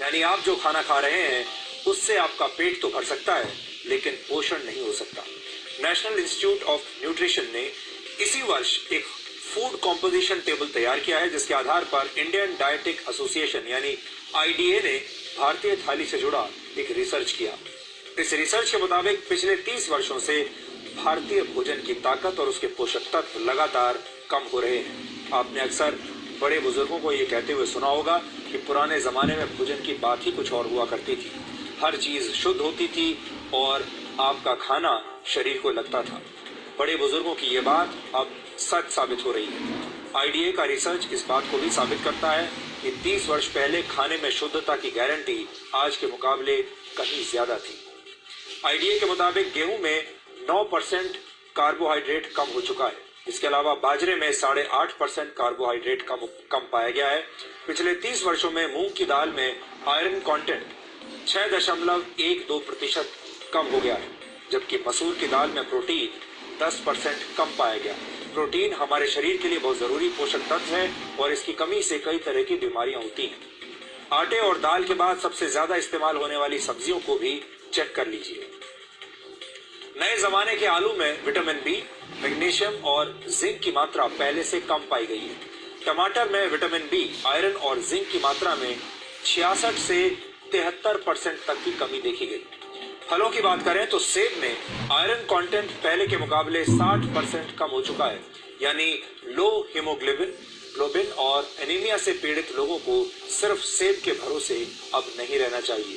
यानी आप जो खाना खा रहे हैं उससे आपका पेट तो भर सकता है, लेकिन पोषण नहीं हो सकता। नेशनल इंस्टीट्यूट ऑफ न्यूट्रिशन ने इसी वर्ष एक फूड कॉम्पोजिशन टेबल तैयार किया है, जिसके आधार पर इंडियन डायटिक एसोसिएशन यानी आईडीए ने भारतीय थाली से जुड़ा एक रिसर्च किया। इस रिसर्च के मुताबिक पिछले 30 वर्षों से भारतीय भोजन की ताकत और उसके पोषक तत्व लगातार कम हो रहे हैं। आपने अक्सर बड़े बुजुर्गों को ये कहते हुए सुना होगा कि पुराने जमाने में भोजन की बात ही कुछ और हुआ करती थी। हर चीज शुद्ध होती थी और आपका खाना शरीर को लगता था। बड़े बुजुर्गों की ये बात अब सच साबित हो रही है। आईडीए का रिसर्च इस बात को भी साबित करता है कि 30 वर्ष पहले खाने में शुद्धता की गारंटी आज के मुकाबले कहीं ज्यादा थी। आईडीए के मुताबिक गेहूं में 9% कार्बोहाइड्रेट कम हो चुका है। इसके अलावा बाजरे में 8.5% कार्बोहाइड्रेट कम पाया गया है। पिछले 30 वर्षों में मूंग की दाल में आयरन कंटेंट 6.12% कम हो गया है, जबकि मसूर की दाल में प्रोटीन 10% कम पाया गया। प्रोटीन हमारे शरीर के लिए बहुत जरूरी पोषक तत्व है और इसकी कमी से कई तरह की बीमारियां होती हैं। आटे और दाल के बाद सबसे ज्यादा इस्तेमाल होने वाली सब्जियों को भी चेक कर लीजिए। नए जमाने के आलू में विटामिन बी, मैग्नीशियम और जिंक की मात्रा पहले से कम पाई गई है। टमाटर में विटामिन बी, आयरन और जिंक की मात्रा में 66 से 73% तक की कमी देखी गई। फलों की बात करें तो सेब में आयरन कंटेंट पहले के मुकाबले 60% कम हो चुका है, यानी लो हीमोग्लोबिन और एनीमिया से पीड़ित लोगों को सिर्फ सेब के भरोसे अब नहीं रहना चाहिए।